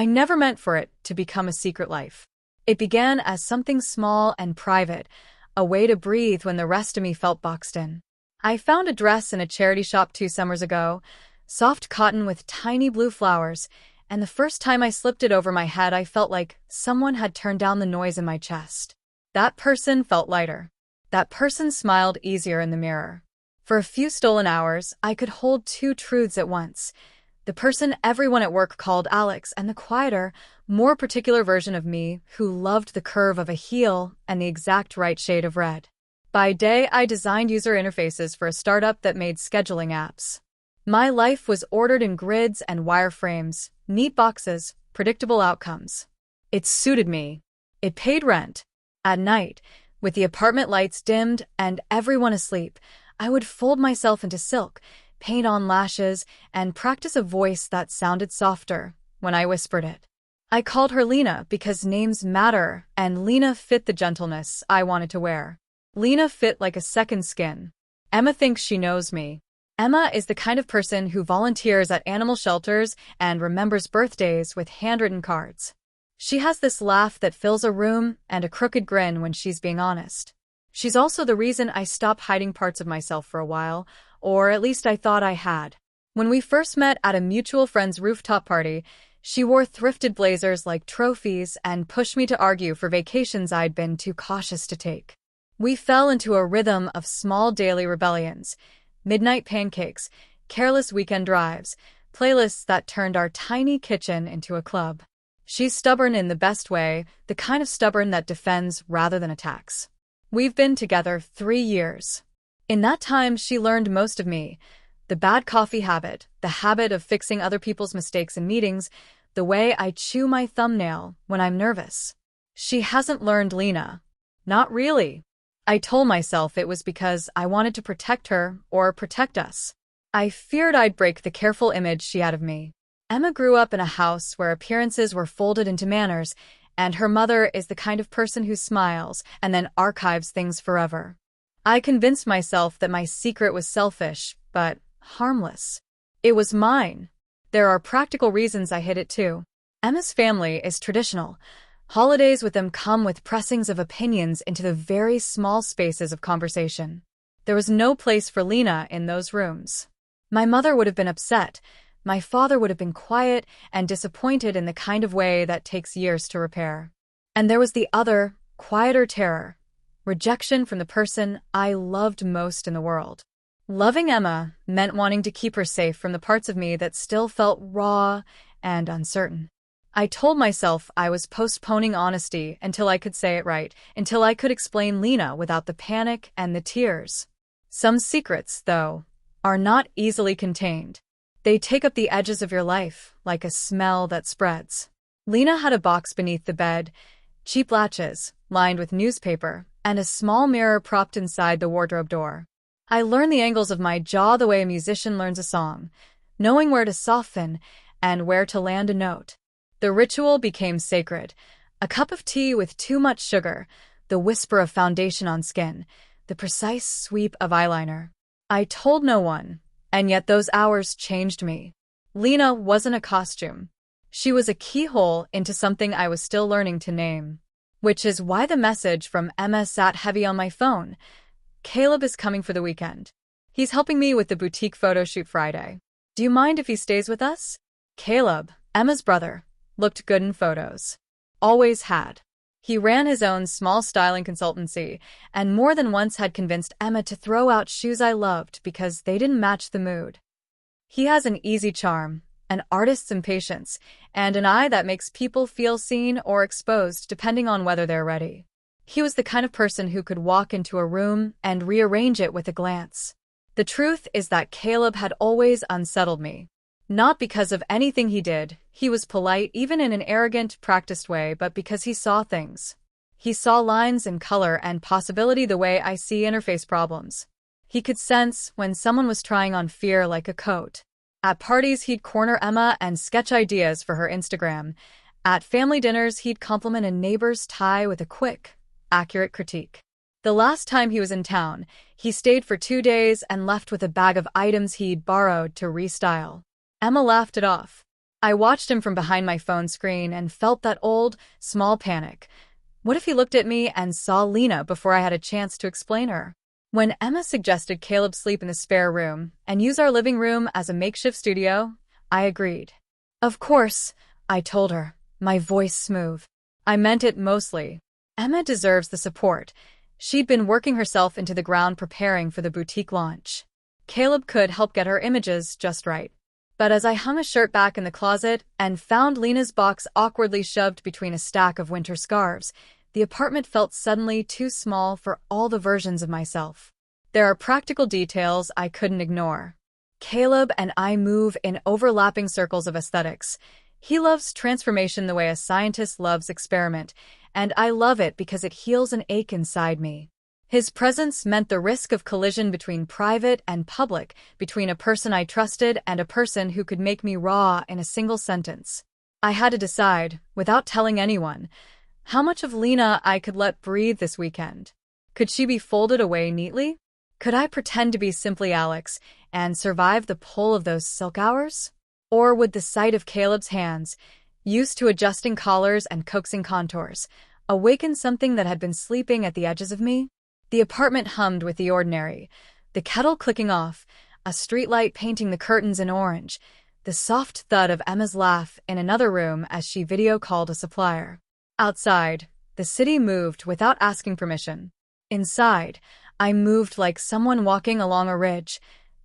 I never meant for it to become a secret life. It began as something small and private, a way to breathe when the rest of me felt boxed in. I found a dress in a charity shop 2 summers ago, soft cotton with tiny blue flowers, and the first time I slipped it over my head, I felt like someone had turned down the noise in my chest. That person felt lighter. That person smiled easier in the mirror. For a few stolen hours, I could hold two truths at once. The person everyone at work called Alex, and the quieter, more particular version of me who loved the curve of a heel and the exact right shade of red. By day, I designed user interfaces for a startup that made scheduling apps. My life was ordered in grids and wireframes, neat boxes, predictable outcomes. It suited me. It paid rent. At night, with the apartment lights dimmed and everyone asleep, I would fold myself into silk, paint on lashes, and practice a voice that sounded softer when I whispered it. I called her Lena because names matter, and Lena fit the gentleness I wanted to wear. Lena fit like a second skin. Emma thinks she knows me. Emma is the kind of person who volunteers at animal shelters and remembers birthdays with handwritten cards. She has this laugh that fills a room and a crooked grin when she's being honest. She's also the reason I stopped hiding parts of myself for a while, or at least I thought I had. When we first met at a mutual friend's rooftop party, she wore thrifted blazers like trophies and pushed me to argue for vacations I'd been too cautious to take. We fell into a rhythm of small daily rebellions, midnight pancakes, careless weekend drives, playlists that turned our tiny kitchen into a club. She's stubborn in the best way, the kind of stubborn that defends rather than attacks. We've been together 3 years. In that time, she learned most of me. The bad coffee habit, the habit of fixing other people's mistakes in meetings, the way I chew my thumbnail when I'm nervous. She hasn't learned Lena. Not really. I told myself it was because I wanted to protect her or protect us. I feared I'd break the careful image she had of me. Emma grew up in a house where appearances were folded into manners, and her mother is the kind of person who smiles and then archives things forever. I convinced myself that my secret was selfish, but harmless. It was mine. There are practical reasons I hid it too. Emma's family is traditional. Holidays with them come with pressings of opinions into the very small spaces of conversation. There was no place for Lena in those rooms. My mother would have been upset. My father would have been quiet and disappointed in the kind of way that takes years to repair. And there was the other, quieter terror. Rejection from the person I loved most in the world. Loving Emma meant wanting to keep her safe from the parts of me that still felt raw and uncertain. I told myself I was postponing honesty until I could say it right, until I could explain Lena without the panic and the tears. Some secrets, though, are not easily contained. They take up the edges of your life, like a smell that spreads. Lena had a box beneath the bed, cheap latches, lined with newspaper, and a small mirror propped inside the wardrobe door. I learned the angles of my jaw the way a musician learns a song, knowing where to soften and where to land a note. The ritual became sacred. A cup of tea with too much sugar, the whisper of foundation on skin, the precise sweep of eyeliner. I told no one, and yet those hours changed me. Lena wasn't a costume. She was a keyhole into something I was still learning to name. Which is why the message from Emma sat heavy on my phone. Caleb is coming for the weekend. He's helping me with the boutique photo shoot Friday. Do you mind if he stays with us? Caleb, Emma's brother, looked good in photos. Always had. He ran his own small styling consultancy, and more than once had convinced Emma to throw out shoes I loved because they didn't match the mood. He has an easy charm, an artist's impatience, and an eye that makes people feel seen or exposed depending on whether they're ready. He was the kind of person who could walk into a room and rearrange it with a glance. The truth is that Caleb had always unsettled me. Not because of anything he did, he was polite even in an arrogant, practiced way, but because he saw things. He saw lines and color and possibility the way I see interface problems. He could sense when someone was trying on fear like a coat. At parties, he'd corner Emma and sketch ideas for her Instagram. At family dinners, he'd compliment a neighbor's tie with a quick, accurate critique. The last time he was in town, he stayed for 2 days and left with a bag of items he'd borrowed to restyle. Emma laughed it off. I watched him from behind my phone screen and felt that old, small panic. What if he looked at me and saw Lena before I had a chance to explain her? When Emma suggested Caleb sleep in the spare room and use our living room as a makeshift studio, I agreed. Of course, I told her, my voice smooth. I meant it mostly. Emma deserves the support. She'd been working herself into the ground preparing for the boutique launch. Caleb could help get her images just right. But as I hung a shirt back in the closet and found Lena's box awkwardly shoved between a stack of winter scarves, the apartment felt suddenly too small for all the versions of myself. There are practical details I couldn't ignore. Caleb and I move in overlapping circles of aesthetics. He loves transformation the way a scientist loves experiment, and I love it because it heals an ache inside me. His presence meant the risk of collision between private and public, between a person I trusted and a person who could make me raw in a single sentence. I had to decide, without telling anyone, how much of Lena I could let breathe this weekend. Could she be folded away neatly? Could I pretend to be simply Alex and survive the pull of those silk hours? Or would the sight of Caleb's hands, used to adjusting collars and coaxing contours, awaken something that had been sleeping at the edges of me? The apartment hummed with the ordinary, the kettle clicking off, a streetlight painting the curtains in orange, the soft thud of Emma's laugh in another room as she video called a supplier. Outside, the city moved without asking permission. Inside, I moved like someone walking along a ridge,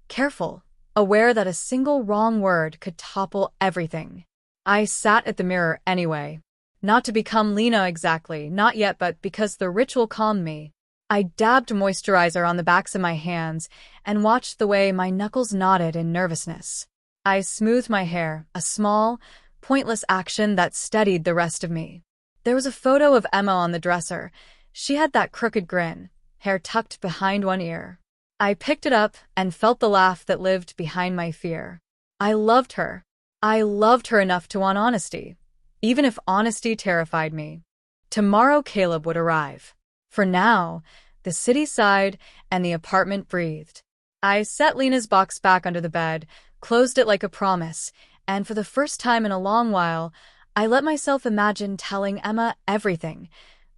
careful, aware that a single wrong word could topple everything. I sat at the mirror anyway. Not to become Lena exactly, not yet, but because the ritual calmed me. I dabbed moisturizer on the backs of my hands and watched the way my knuckles knotted in nervousness. I smoothed my hair, a small, pointless action that steadied the rest of me. There was a photo of Emma on the dresser. She had that crooked grin, hair tucked behind one ear. I picked it up and felt the laugh that lived behind my fear. I loved her. I loved her enough to want honesty, even if honesty terrified me. Tomorrow Caleb would arrive. For now, the city sighed and the apartment breathed. I set Lena's box back under the bed, closed it like a promise, and for the first time in a long while, I let myself imagine telling Emma everything.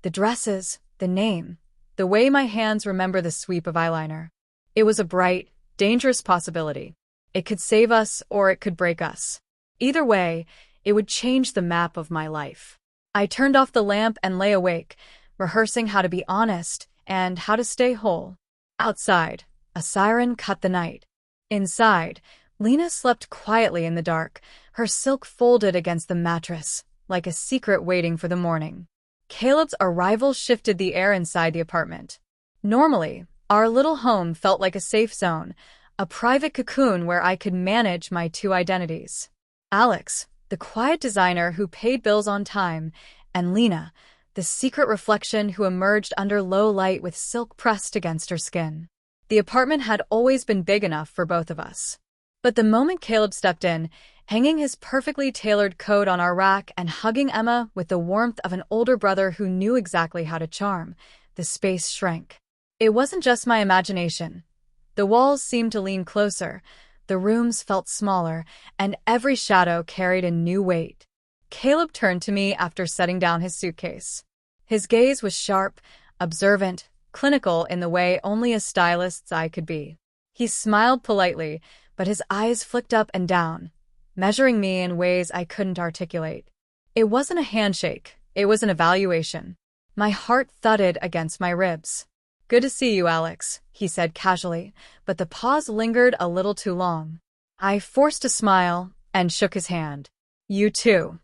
The dresses, the name, the way my hands remember the sweep of eyeliner. It was a bright, dangerous possibility. It could save us or it could break us. Either way, it would change the map of my life. I turned off the lamp and lay awake, rehearsing how to be honest and how to stay whole. Outside, a siren cut the night. Inside, Lena slept quietly in the dark, her silk folded against the mattress, like a secret waiting for the morning. Caleb's arrival shifted the air inside the apartment. Normally, our little home felt like a safe zone, a private cocoon where I could manage my two identities. Alex, the quiet designer who paid bills on time, and Lena, the secret reflection who emerged under low light with silk pressed against her skin. The apartment had always been big enough for both of us. But the moment Caleb stepped in, hanging his perfectly tailored coat on our rack and hugging Emma with the warmth of an older brother who knew exactly how to charm, the space shrank. It wasn't just my imagination. The walls seemed to lean closer, the rooms felt smaller, and every shadow carried a new weight. Caleb turned to me after setting down his suitcase. His gaze was sharp, observant, clinical in the way only a stylist's eye could be. He smiled politely, but his eyes flicked up and down, measuring me in ways I couldn't articulate. It wasn't a handshake, it was an evaluation. My heart thudded against my ribs. "Good to see you, Alex," he said casually, but the pause lingered a little too long. I forced a smile and shook his hand. "You too."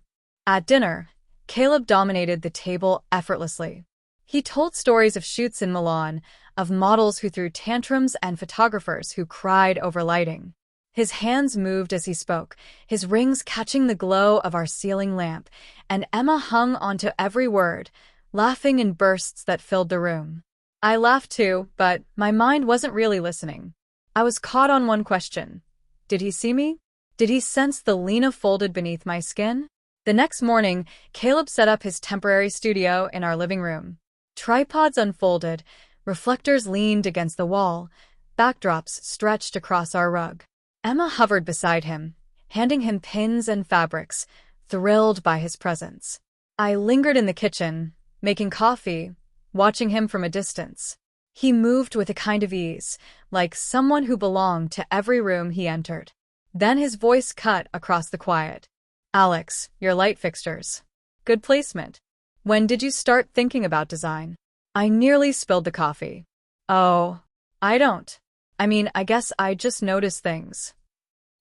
At dinner, Caleb dominated the table effortlessly. He told stories of shoots in Milan, of models who threw tantrums and photographers who cried over lighting. His hands moved as he spoke, his rings catching the glow of our ceiling lamp, and Emma hung onto every word, laughing in bursts that filled the room. I laughed too, but my mind wasn't really listening. I was caught on one question. Did he see me? Did he sense the Lena folded beneath my skin? The next morning, Caleb set up his temporary studio in our living room. Tripods unfolded, reflectors leaned against the wall, backdrops stretched across our rug. Emma hovered beside him, handing him pins and fabrics, thrilled by his presence. I lingered in the kitchen, making coffee, watching him from a distance. He moved with a kind of ease, like someone who belonged to every room he entered. Then his voice cut across the quiet. "Alex, your light fixtures. Good placement. When did you start thinking about design?" I nearly spilled the coffee. "Oh, I don't. I guess I just notice things."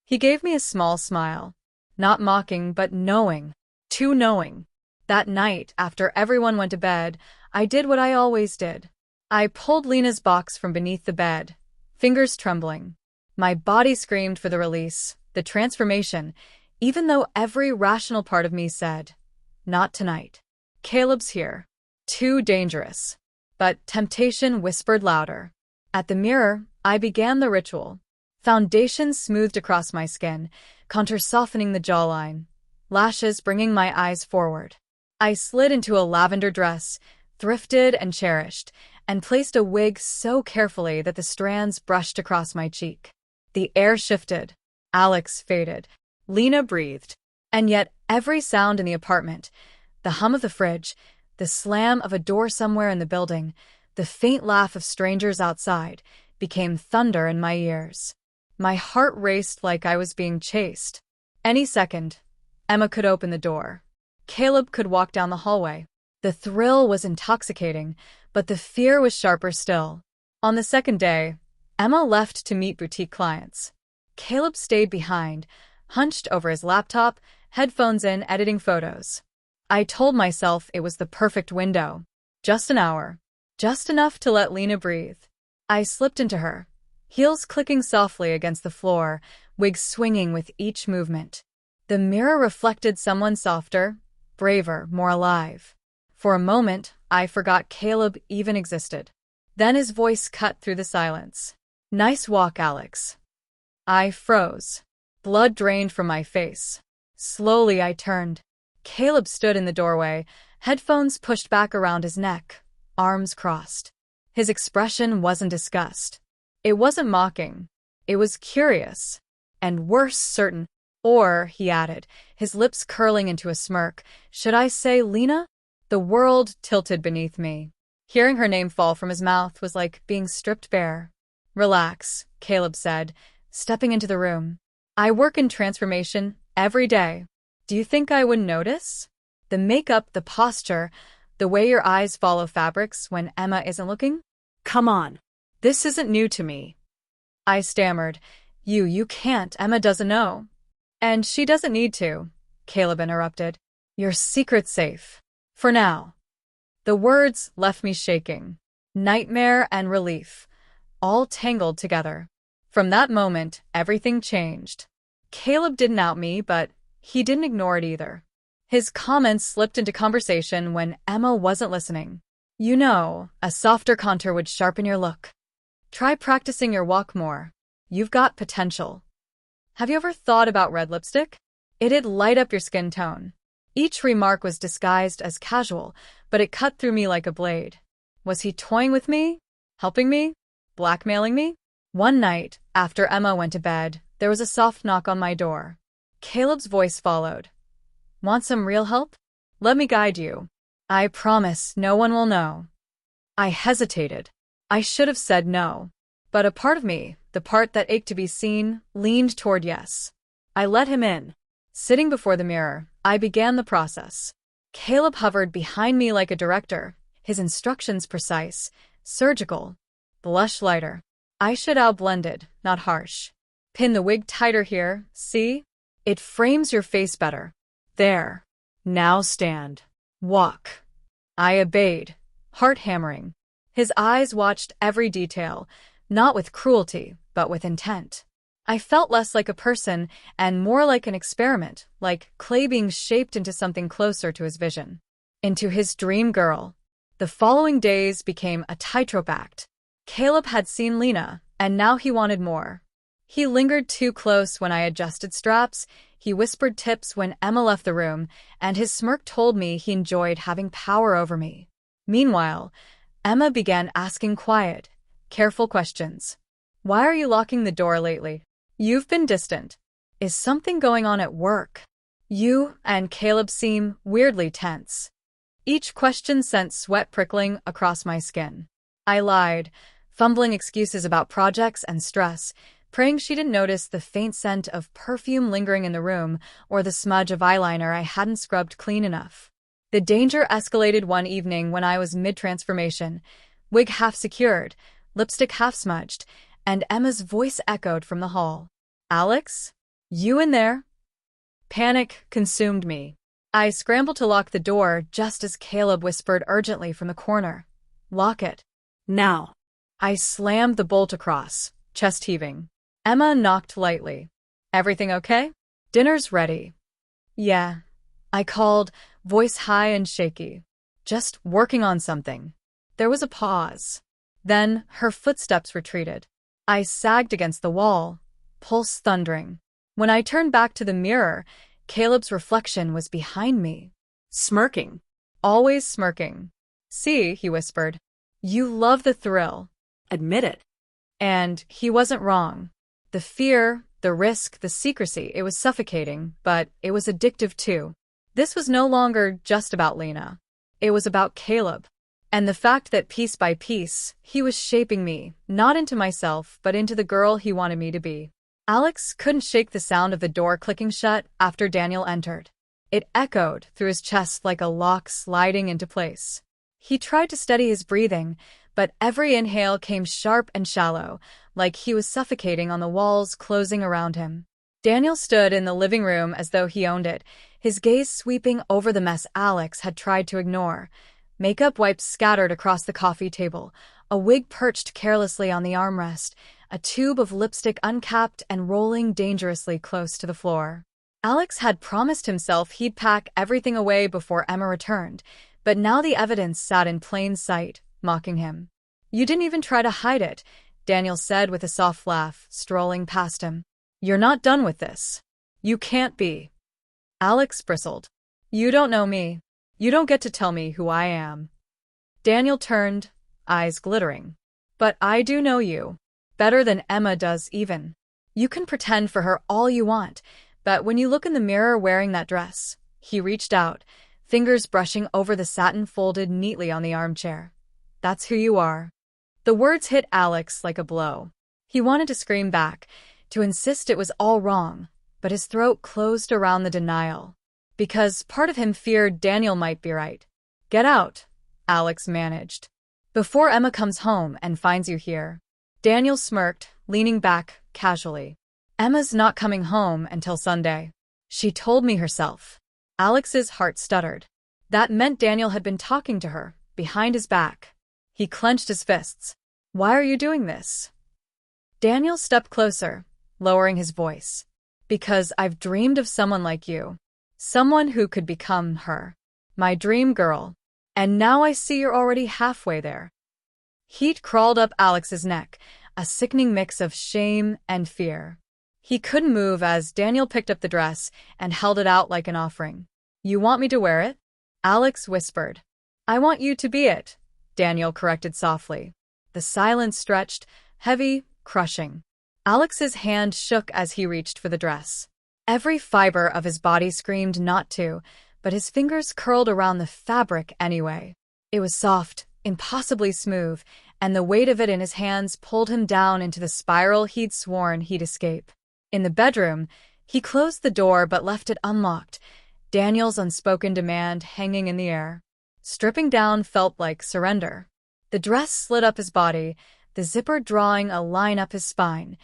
He gave me a small smile. Not mocking, but knowing. Too knowing. That night, after everyone went to bed, I did what I always did. I pulled Lena's box from beneath the bed, fingers trembling. My body screamed for the release, the transformation, even though every rational part of me said, "Not tonight. Caleb's here. Too dangerous." But temptation whispered louder. At the mirror, I began the ritual. Foundation smoothed across my skin, contour softening the jawline, lashes bringing my eyes forward. I slid into a lavender dress, thrifted and cherished, and placed a wig so carefully that the strands brushed across my cheek. The air shifted. Alex faded. Lena breathed. And yet every sound in the apartment, the hum of the fridge, the slam of a door somewhere in the building, the faint laugh of strangers outside, became thunder in my ears. My heart raced like I was being chased. Any second, Emma could open the door. Caleb could walk down the hallway. The thrill was intoxicating, but the fear was sharper still. On the second day, Emma left to meet boutique clients. Caleb stayed behind, hunched over his laptop, headphones in, editing photos. I told myself it was the perfect window. Just an hour. Just enough to let Lena breathe. I slipped into her, heels clicking softly against the floor, wig swinging with each movement. The mirror reflected someone softer, braver, more alive. For a moment, I forgot Caleb even existed. Then his voice cut through the silence. "Nice walk, Alex." I froze. Blood drained from my face. Slowly I turned. Caleb stood in the doorway, headphones pushed back around his neck, arms crossed. His expression wasn't disgust. It wasn't mocking. It was curious. And worse, certain. Or, he added, his lips curling into a smirk, should I say Lena? The world tilted beneath me. Hearing her name fall from his mouth was like being stripped bare. "Relax," Caleb said, stepping into the room. "I work in transformation every day. Do you think I wouldn't notice? The makeup, the posture, the way your eyes follow fabrics when Emma isn't looking? Come on. This isn't new to me." I stammered. You can't. Emma doesn't know." "And she doesn't need to," Caleb interrupted. "Your secret's safe. For now." The words left me shaking. Nightmare and relief, all tangled together. From that moment, everything changed. Caleb didn't out me, but he didn't ignore it either. His comments slipped into conversation when Emma wasn't listening. "You know, a softer contour would sharpen your look. Try practicing your walk more. You've got potential. Have you ever thought about red lipstick? It'd light up your skin tone." Each remark was disguised as casual, but it cut through me like a blade. Was he toying with me? Helping me? Blackmailing me? One night, after Emma went to bed, there was a soft knock on my door. Caleb's voice followed. "Want some real help? Let me guide you. I promise no one will know." I hesitated. I should have said no. But a part of me, the part that ached to be seen, leaned toward yes. I let him in. Sitting before the mirror, I began the process. Caleb hovered behind me like a director, his instructions precise, surgical. Blush lighter. Eyeshadow blended, not harsh. Pin the wig tighter here, see? It frames your face better. There. Now stand. Walk. I obeyed, heart hammering. His eyes watched every detail, not with cruelty, but with intent. I felt less like a person and more like an experiment, like clay being shaped into something closer to his vision. Into his dream girl. The following days became a tightrope act. Caleb had seen Lena, and now he wanted more. He lingered too close when I adjusted straps, he whispered tips when Emma left the room, and his smirk told me he enjoyed having power over me. Meanwhile, Emma began asking quiet, careful questions. "Why are you locking the door lately? You've been distant. Is something going on at work? You and Caleb seem weirdly tense. Each question sent sweat prickling across my skin. I lied, fumbling excuses about projects and stress, praying she didn't notice the faint scent of perfume lingering in the room or the smudge of eyeliner I hadn't scrubbed clean enough. The danger escalated one evening when I was mid-transformation, wig half secured, lipstick half smudged, and Emma's voice echoed from the hall. "Alex? You in there?" Panic consumed me. I scrambled to lock the door just as Caleb whispered urgently from the corner. "Lock it. Now." I slammed the bolt across, chest heaving. Emma knocked lightly. "Everything okay?" "Dinner's ready." "Yeah," I called, voice high and shaky. "Just working on something." There was a pause. Then her footsteps retreated. I sagged against the wall, pulse thundering. When I turned back to the mirror, Caleb's reflection was behind me. Smirking. Always smirking. "See," he whispered. "You love the thrill. Admit it." And he wasn't wrong. The fear, the risk, the secrecy, it was suffocating, but it was addictive too. This was no longer just about Lena. It was about Caleb. And the fact that piece by piece, he was shaping me, not into myself, but into the girl he wanted me to be. Alex couldn't shake the sound of the door clicking shut after Daniel entered. It echoed through his chest like a lock sliding into place. He tried to steady his breathing, but every inhale came sharp and shallow, like he was suffocating on the walls closing around him. Daniel stood in the living room as though he owned it, his gaze sweeping over the mess Alex had tried to ignore. Makeup wipes scattered across the coffee table, a wig perched carelessly on the armrest, a tube of lipstick uncapped and rolling dangerously close to the floor. Alex had promised himself he'd pack everything away before Emma returned, but now the evidence sat in plain sight, mocking him. "You didn't even try to hide it," Daniel said with a soft laugh, strolling past him. "You're not done with this. You can't be." Alex bristled. "You don't know me. You don't get to tell me who I am." Daniel turned, eyes glittering. "But I do know you. Better than Emma does even. You can pretend for her all you want, but when you look in the mirror wearing that dress," he reached out, fingers brushing over the satin folded neatly on the armchair. "That's who you are." The words hit Alex like a blow. He wanted to scream back, to insist it was all wrong, but his throat closed around the denial. Because part of him feared Daniel might be right. "Get out," Alex managed. "Before Emma comes home and finds you here." Daniel smirked, leaning back casually. "Emma's not coming home until Sunday. She told me herself." Alex's heart stuttered. That meant Daniel had been talking to her, behind his back. He clenched his fists. "Why are you doing this?" Daniel stepped closer, lowering his voice. "Because I've dreamed of someone like you. Someone who could become her. My dream girl. And now I see you're already halfway there." Heat crawled up Alex's neck, a sickening mix of shame and fear. He couldn't move as Daniel picked up the dress and held it out like an offering. "You want me to wear it?" Alex whispered. "I want you to be it," Daniel corrected softly. The silence stretched, heavy, crushing. Alex's hand shook as he reached for the dress. Every fiber of his body screamed not to, but his fingers curled around the fabric anyway. It was soft, impossibly smooth, and the weight of it in his hands pulled him down into the spiral he'd sworn he'd escape. In the bedroom, he closed the door but left it unlocked, Daniel's unspoken demand hanging in the air. Stripping down felt like surrender. The dress slid up his body, the zipper drawing a line up his spine,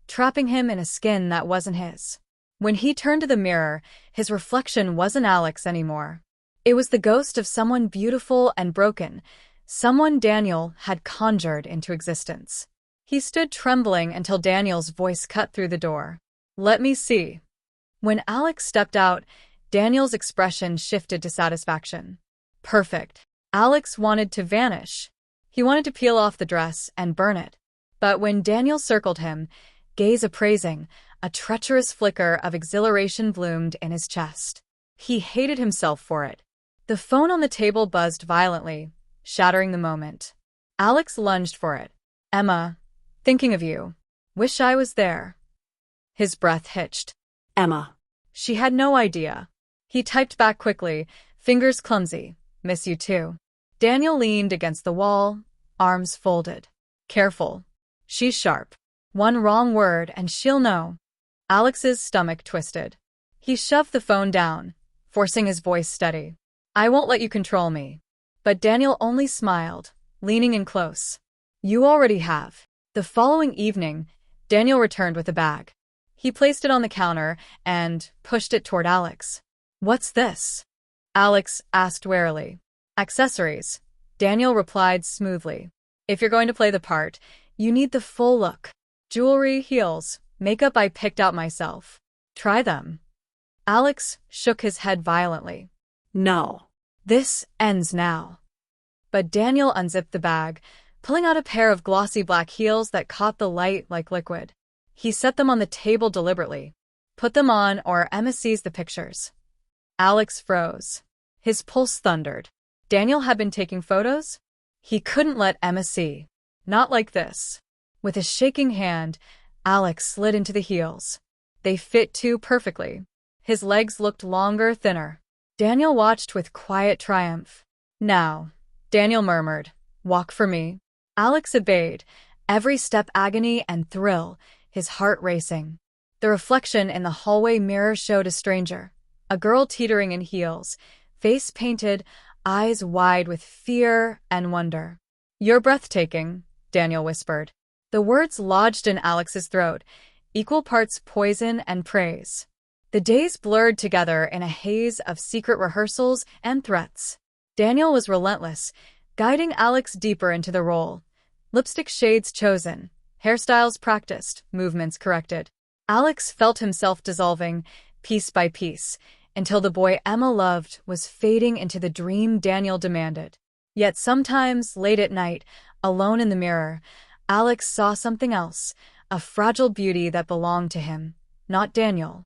trapping him in a skin that wasn't his. When he turned to the mirror, his reflection wasn't Alex anymore. It was the ghost of someone beautiful and broken, someone Daniel had conjured into existence. He stood trembling until Daniel's voice cut through the door. "Let me see." When Alex stepped out, Daniel's expression shifted to satisfaction. Perfect. Alex wanted to vanish. He wanted to peel off the dress and burn it. But when Daniel circled him, gaze appraising, a treacherous flicker of exhilaration bloomed in his chest. He hated himself for it. The phone on the table buzzed violently, shattering the moment. Alex lunged for it. "Emma, thinking of you. Wish I was there." His breath hitched. Emma. She had no idea. He typed back quickly, fingers clumsy. Miss you too. Daniel leaned against the wall, arms folded. Careful. She's sharp. One wrong word and she'll know. Alex's stomach twisted. He shoved the phone down, forcing his voice steady. I won't let you control me. But Daniel only smiled, leaning in close. You already have. The following evening, Daniel returned with a bag. He placed it on the counter and pushed it toward Alex. What's this? Alex asked warily. Accessories. Daniel replied smoothly. If you're going to play the part, you need the full look. Jewelry, heels, makeup I picked out myself. Try them. Alex shook his head violently. No. This ends now. But Daniel unzipped the bag, pulling out a pair of glossy black heels that caught the light like liquid. He set them on the table deliberately. Put them on or Emma sees the pictures. Alex froze. His pulse thundered. Daniel had been taking photos? He couldn't let Emma see. Not like this. With a shaking hand, Alex slid into the heels. They fit too perfectly. His legs looked longer, thinner. Daniel watched with quiet triumph. Now, Daniel murmured, walk for me. Alex obeyed, every step agony and thrill, his heart racing. The reflection in the hallway mirror showed a stranger, a girl teetering in heels, face painted, eyes wide with fear and wonder. You're breathtaking, Daniel whispered. The words lodged in Alex's throat, equal parts poison and praise. The days blurred together in a haze of secret rehearsals and threats. Daniel was relentless, guiding Alex deeper into the role. Lipstick shades chosen, hairstyles practiced, movements corrected. Alex felt himself dissolving, piece by piece, until the boy Emma loved was fading into the dream Daniel demanded. Yet sometimes, late at night, alone in the mirror, Alex saw something else, a fragile beauty that belonged to him, not Daniel.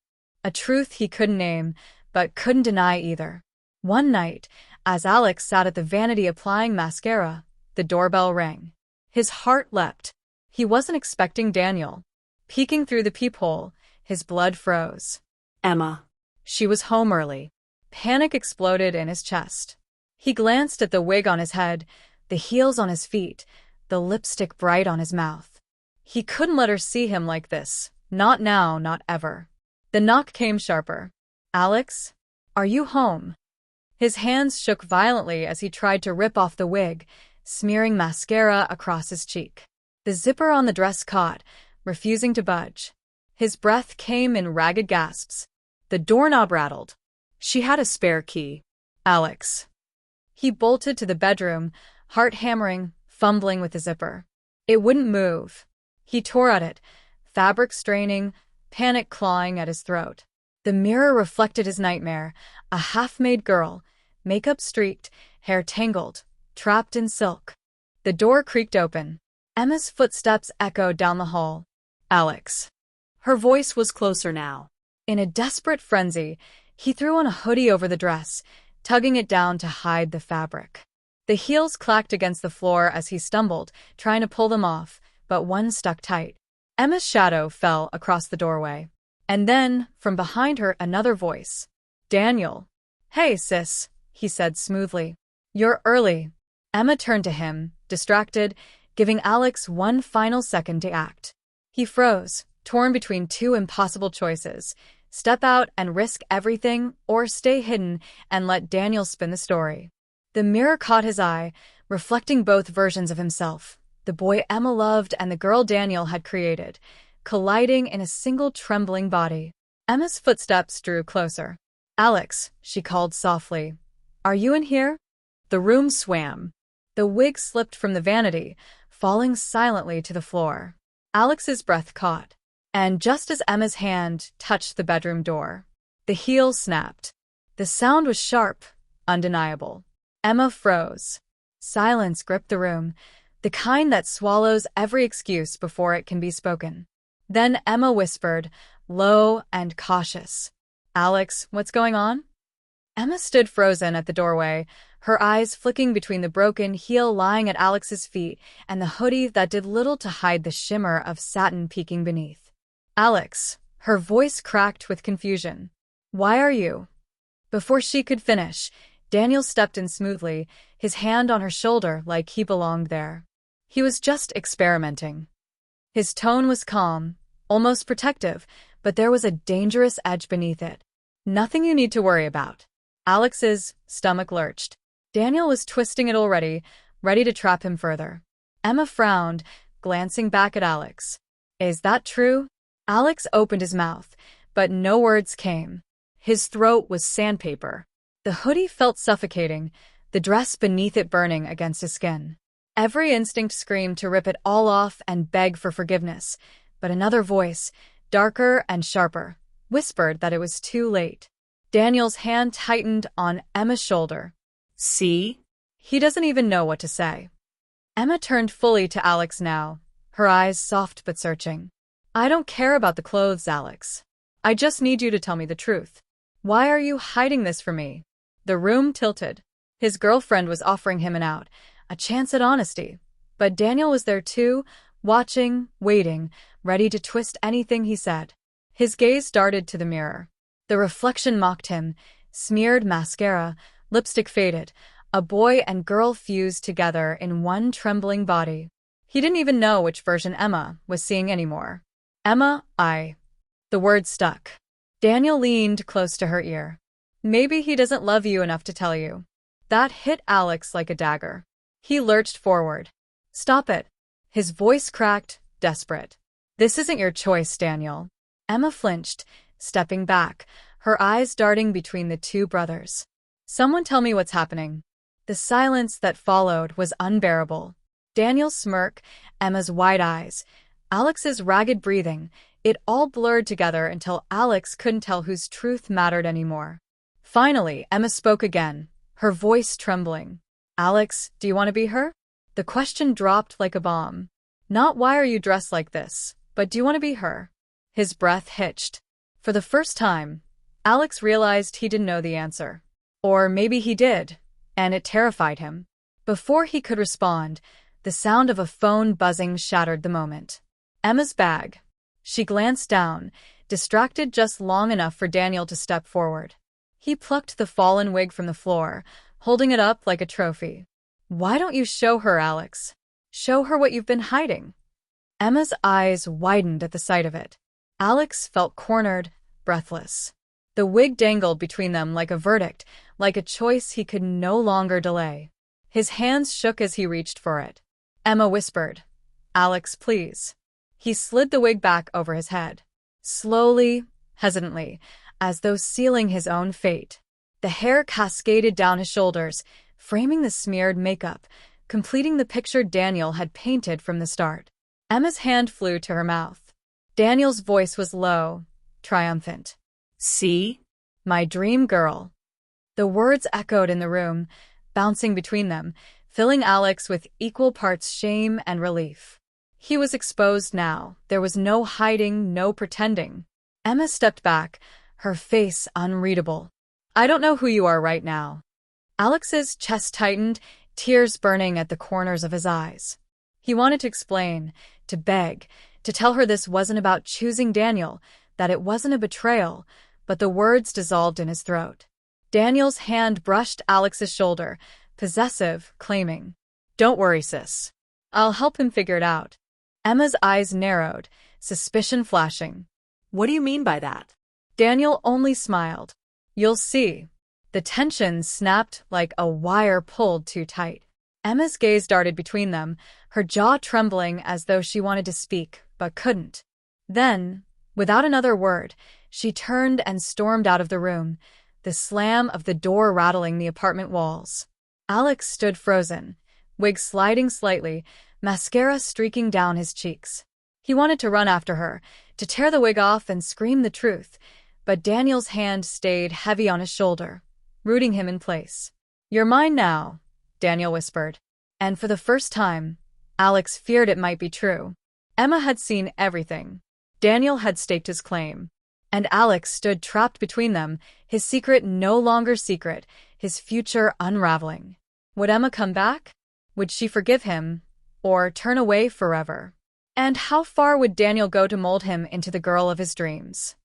A truth he couldn't name, but couldn't deny either. One night, as Alex sat at the vanity applying mascara, the doorbell rang. His heart leapt. He wasn't expecting Daniel. Peeking through the peephole, his blood froze. Emma. She was home early. Panic exploded in his chest. He glanced at the wig on his head, the heels on his feet, the lipstick bright on his mouth. He couldn't let her see him like this. Not now, not ever. The knock came sharper. Alex? Are you home? His hands shook violently as he tried to rip off the wig, smearing mascara across his cheek. The zipper on the dress caught, refusing to budge. His breath came in ragged gasps. The doorknob rattled. She had a spare key. Alex. He bolted to the bedroom, heart hammering, fumbling with the zipper. It wouldn't move. He tore at it, fabric straining, panic clawing at his throat. The mirror reflected his nightmare, a half-made girl, makeup streaked, hair tangled, trapped in silk. The door creaked open. Emma's footsteps echoed down the hall. Alex. Her voice was closer now. In a desperate frenzy, he threw on a hoodie over the dress, tugging it down to hide the fabric. The heels clacked against the floor as he stumbled, trying to pull them off, but one stuck tight. Emma's shadow fell across the doorway. And then, from behind her, another voice. Daniel. Hey, sis, he said smoothly. You're early. Emma turned to him, distracted, giving Alex one final second to act. He froze, torn between two impossible choices. Step out and risk everything, or stay hidden and let Daniel spin the story. The mirror caught his eye, reflecting both versions of himself, the boy Emma loved and the girl Daniel had created, colliding in a single trembling body. Emma's footsteps drew closer. Alex, she called softly. Are you in here? The room swam. The wig slipped from the vanity, falling silently to the floor. Alex's breath caught. And just as Emma's hand touched the bedroom door, the heel snapped. The sound was sharp, undeniable. Emma froze. Silence gripped the room, the kind that swallows every excuse before it can be spoken. Then Emma whispered, low and cautious. Alex, what's going on? Emma stood frozen at the doorway, her eyes flicking between the broken heel lying at Alex's feet and the hoodie that did little to hide the shimmer of satin peeking beneath. Alex, Her voice cracked with confusion. Why are you? Before she could finish, Daniel stepped in smoothly, his hand on her shoulder like he belonged there. He was just experimenting. His tone was calm, almost protective, but there was a dangerous edge beneath it. Nothing you need to worry about. Alex's stomach lurched. Daniel was twisting it already, ready to trap him further. Emma frowned, glancing back at Alex. Is that true? Alex opened his mouth, but no words came. His throat was sandpaper. The hoodie felt suffocating, the dress beneath it burning against his skin. Every instinct screamed to rip it all off and beg for forgiveness, but another voice, darker and sharper, whispered that it was too late. Daniel's hand tightened on Emma's shoulder. See? He doesn't even know what to say. Emma turned fully to Alex now, her eyes soft but searching. I don't care about the clothes, Alex. I just need you to tell me the truth. Why are you hiding this from me? The room tilted. His girlfriend was offering him an out, a chance at honesty. But Daniel was there too, watching, waiting, ready to twist anything he said. His gaze darted to the mirror. The reflection mocked him, smeared mascara, lipstick faded, a boy and girl fused together in one trembling body. He didn't even know which version Emma was seeing anymore. Emma, The word stuck. Daniel leaned close to her ear. Maybe he doesn't love you enough to tell you. That hit Alex like a dagger. He lurched forward. Stop it. His voice cracked, desperate. This isn't your choice, Daniel. Emma flinched, stepping back, her eyes darting between the two brothers. Someone tell me what's happening. The silence that followed was unbearable. Daniel's smirk, Emma's wide eyes, Alex's ragged breathing, it all blurred together until Alex couldn't tell whose truth mattered anymore. Finally, Emma spoke again, her voice trembling. Alex, do you want to be her? The question dropped like a bomb. Not why are you dressed like this, but do you want to be her? His breath hitched. For the first time, Alex realized he didn't know the answer. Or maybe he did, and it terrified him. Before he could respond, the sound of a phone buzzing shattered the moment. Emma's bag. She glanced down, distracted just long enough for Daniel to step forward. He plucked the fallen wig from the floor, holding it up like a trophy. Why don't you show her, Alex? Show her what you've been hiding. Emma's eyes widened at the sight of it. Alex felt cornered, breathless. The wig dangled between them like a verdict, like a choice he could no longer delay. His hands shook as he reached for it. Emma whispered, Alex, please. He slid the wig back over his head. Slowly, hesitantly, as though sealing his own fate. The hair cascaded down his shoulders, framing the smeared makeup, completing the picture Daniel had painted from the start. Emma's hand flew to her mouth. Daniel's voice was low, triumphant. See? My dream girl. The words echoed in the room, bouncing between them, filling Alex with equal parts shame and relief. He was exposed now. There was no hiding, no pretending. Emma stepped back, her face unreadable. I don't know who you are right now. Alex's chest tightened, tears burning at the corners of his eyes. He wanted to explain, to beg, to tell her this wasn't about choosing Daniel, that it wasn't a betrayal, but the words dissolved in his throat. Daniel's hand brushed Alex's shoulder, possessive, claiming, Don't worry, sis. I'll help him figure it out. Emma's eyes narrowed, suspicion flashing. What do you mean by that? Daniel only smiled. You'll see. The tension snapped like a wire pulled too tight. Emma's gaze darted between them, her jaw trembling as though she wanted to speak, but couldn't. Then, without another word, she turned and stormed out of the room, the slam of the door rattling the apartment walls. Alex stood frozen, wig sliding slightly, mascara streaking down his cheeks. He wanted to run after her, to tear the wig off and scream the truth, but Daniel's hand stayed heavy on his shoulder, rooting him in place. You're mine now, Daniel whispered. And for the first time, Alex feared it might be true. Emma had seen everything. Daniel had staked his claim. And Alex stood trapped between them, his secret no longer secret, his future unraveling. Would Emma come back? Would she forgive him, or turn away forever? And how far would Daniel go to mold him into the girl of his dreams?